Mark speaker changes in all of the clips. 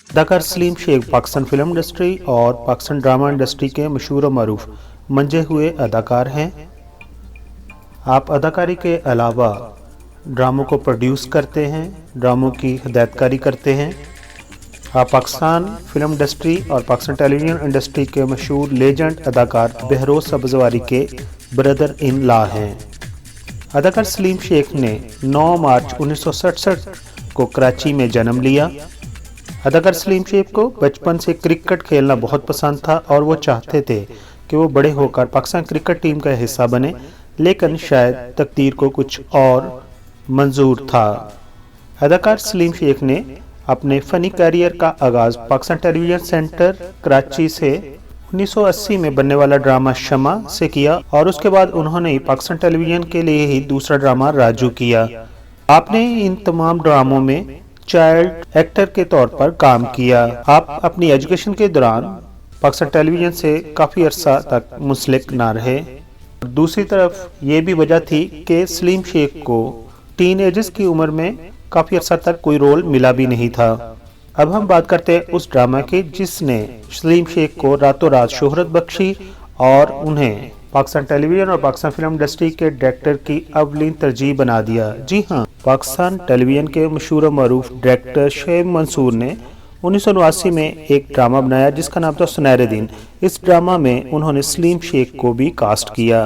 Speaker 1: अदाकार Salim Sheikh Pakistan film industry और Pakistan drama industry के मशहूर और मरूफ मंजे हुए अदाकार हैं। आप अदाकारी के अलावा ड्रामों को प्रोड्यूस करते हैं, ड्रामों की हिदायतकारी करते हैं। आप पाकिस्तान फिल्म इंडस्ट्री और पाकिस्तान टेलीविज़न इंडस्ट्री के मशहूर लेजेंड अदाकार बहरोज़ सब्ज़वारी के ब्रदर इन लॉ हैं। अदाकार सलीम शेख ने 9 मार्च 1967 को कराची में जन्म लिया। अदाकार सलीम शेख को बचपन से क्रिकेट खेलना बहुत पसंद था और वो चाहते थे कि वो बड़े होकर पाकिस्तान क्रिकेट टीम का हिस्सा बने, लेकिन शायद तकदीर को कुछ और मंजूर था। अदाकार सलीम शेख ने अपने फ़नी करियर का आगाज़ पाकिस्तान टेलीविज़न सेंटर कराची से 1980 में बनने वाला ड्रामा शमा से किया और उसके बाद उन्होंने पाकिस्तान टेलीविज़न के लिए ही दूसरा ड्रामा राजू किया। आपने इन तमाम ड्रामों में चाइल्ड एक्टर के तौर पर काम किया। आप अपनी एजुकेशन के दौरान पाकिस्तान टेलीविज़न से काफ़ी अरसा तक मुंसलिक ना रहे। दूसरी तरफ ये भी वजह थी कि सलीम शेख को टीन एजेस की उम्र में काफ़ी अरसा तक कोई रोल मिला भी नहीं था। अब हम बात करते हैं उस ड्रामा की जिसने सलीम शेख को रातों रात शोहरत बख्शी और उन्हें पाकिस्तान टेलीविज़न और पाकिस्तान फिल्म इंडस्ट्री के डायरेक्टर की अवलीन तरजीह बना दिया। जी हाँ, पाकिस्तान टेलीविज़न के मशहूर और मरूफ डायरेक्टर शोएब मंसूर ने 1989 में एक ड्रामा बनाया जिसका नाम था सुनहरे दिन। इस ड्रामा में उन्होंने सलीम शेख को भी कास्ट किया।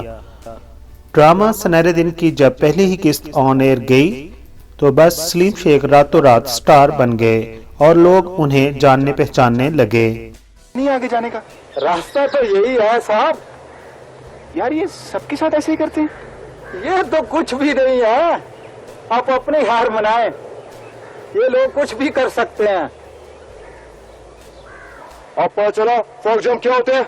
Speaker 1: ड्रामा सुनहरे दिन की जब पहली ही किस्त ऑन एयर गई तो बस सलीम शेख रातों रात स्टार बन गए और लोग उन्हें जानने पहचानने लगे।
Speaker 2: नहीं आगे जाने का रास्ता तो यही है साहब। यार ये सबके साथ ऐसे ही करते हैं। ये तो कुछ भी नहीं है, आप अपने हार मनाएं। ये लोग कुछ भी कर सकते हैं। आप पता चला फॉर जंप क्या होते हैं?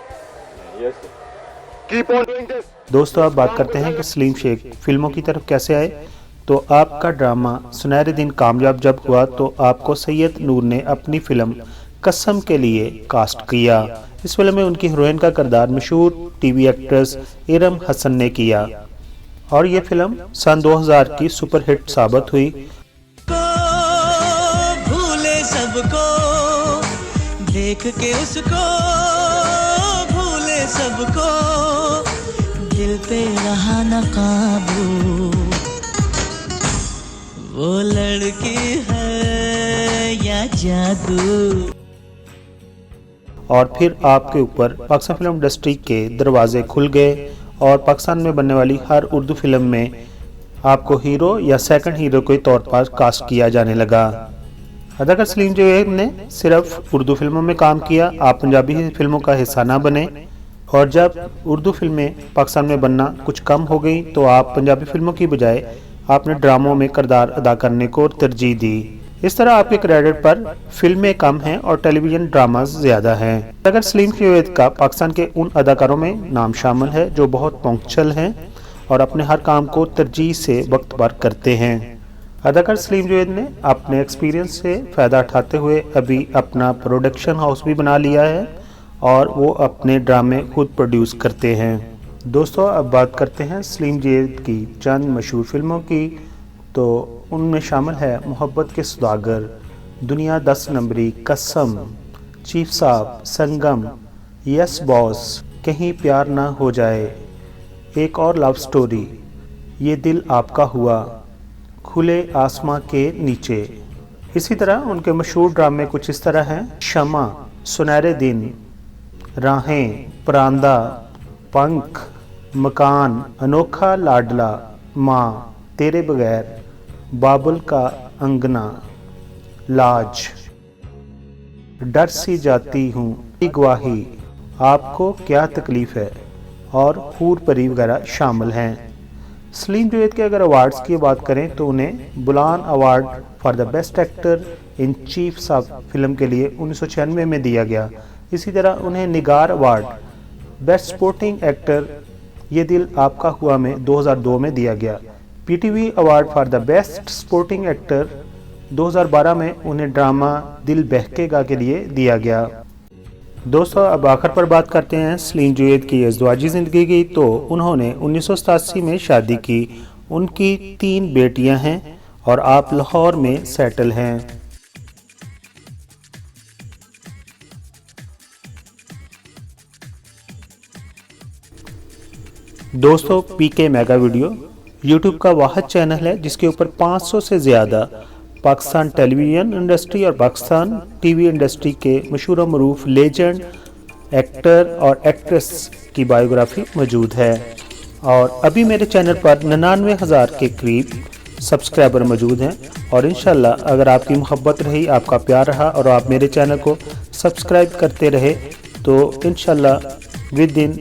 Speaker 2: Keep on doing this.
Speaker 1: दोस्तों, आप बात करते हैं कि सलीम शेख फिल्मों की तरफ कैसे आए। तो आपका ड्रामा सुनहरे दिन कामयाब जब हुआ तो आपको सैयद नूर ने अपनी फिल्म कसम के लिए कास्ट किया। इस फिल्म में उनकी हीरोइन का किरदार मशहूर टीवी एक्ट्रेस इरम हसन ने किया और ये फिल्म सन 2000 की सुपरहिट साबित हुई।
Speaker 3: भूले सबको देख के उसको, भूले सबको दिल पे रहा न काबू, वो लड़की है या जादू।
Speaker 1: और फिर आपके ऊपर पाकिस्तान फिल्म इंडस्ट्री के दरवाजे खुल गए और पाकिस्तान में बनने वाली हर उर्दू फिल्म में आपको हीरो या सेकंड हीरो के तौर पर कास्ट किया जाने लगा। अदाकार सलीम शेख ने सिर्फ उर्दू फिल्मों में काम किया, आप पंजाबी फिल्मों का हिस्सा ना बने। और जब उर्दू फिल्में पाकिस्तान में बनना कुछ कम हो गई तो आप पंजाबी फिल्मों की बजाय आपने ड्रामों में किरदार अदा करने को तरजीह दी। इस तरह आपके क्रेडिट पर फिल्में कम हैं और टेलीविज़न ड्रामाज ज़्यादा हैं। अदाकार सलीम शेख का पाकिस्तान के उन अदाकारों में नाम शामिल है जो बहुत पंक्चुअल हैं और अपने हर काम को तरजीह से वक्त पर करते हैं। अदाकार सलीम शेख ने अपने एक्सपीरियंस से फ़ायदा उठाते हुए अभी अपना प्रोडक्शन हाउस भी बना लिया है और वो अपने ड्रामे खुद प्रोड्यूस करते हैं। दोस्तों, अब बात करते हैं सलीम शेख की चंद मशहूर फिल्मों की। तो उनमें शामिल है मोहब्बत के सौदागर, दुनिया 10 नंबरी, कसम, चीफ साहब, संगम, यस बॉस, कहीं प्यार ना हो जाए, एक और लव स्टोरी, ये दिल आपका हुआ, खुले आसमां के नीचे। इसी तरह उनके मशहूर ड्रामे कुछ इस तरह हैं: शमा, सुनहरे दिन, राहें, परांदा, पंख, मकान, अनोखा लाडला, माँ, तेरे बगैर, बाबुल का अंगना, लाज, डर सी जाती हूँ, गवाही, आपको क्या तकलीफ़ है और हूर परी वगैरह शामिल हैं। सलीम शेख के अगर अवार्ड्स की बात करें तो उन्हें Bolan award for the best actor in chief Sahab फिल्म के लिए 1996 में दिया गया। इसी तरह उन्हें Nigar award best sporting actor ये दिल आपका हुआ में 2002 में दिया गया। PTV award for the best sporting actor 2012 में उन्हें ड्रामा दिल बहकेगा के लिए दिया गया। दोस्तों, अब आखिर पर बात करते हैं सलीम शेख की अज़दवाजी ज़िंदगी की। तो उन्होंने 1987 में शादी की। उनकी 3 बेटियां हैं और आप लाहौर में सेटल हैं। दोस्तों पीके मेगा वीडियो यूट्यूब का वाहिद चैनल है जिसके ऊपर 500 से ज़्यादा पाकिस्तान टेलीविज़न इंडस्ट्री और पाकिस्तान टीवी इंडस्ट्री के मशहूर व मरूफ लेजेंड एक्टर और एक्ट्रेस की बायोग्राफी मौजूद है। और अभी मेरे चैनल पर 99,000 के करीब सब्सक्राइबर मौजूद हैं और इंशाल्लाह अगर आपकी मोहब्बत रही, आपका प्यार रहा और आप मेरे चैनल को सब्सक्राइब करते रहे तो इंशाल्लाह विद इन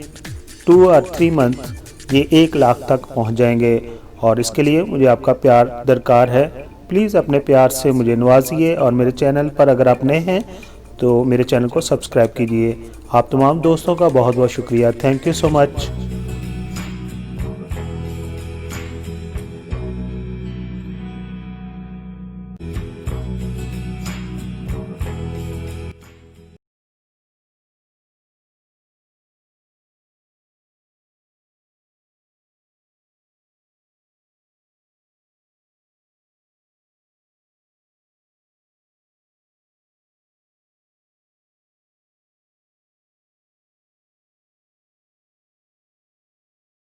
Speaker 1: 2 और 3 मंथ ये 1 लाख तक पहुंच जाएंगे। और इसके लिए मुझे आपका प्यार दरकार है। प्लीज़ अपने प्यार से मुझे नवाजिए और मेरे चैनल पर अगर आप नए हैं तो मेरे चैनल को सब्सक्राइब कीजिए। आप तमाम दोस्तों का बहुत बहुत शुक्रिया। Thank you so much.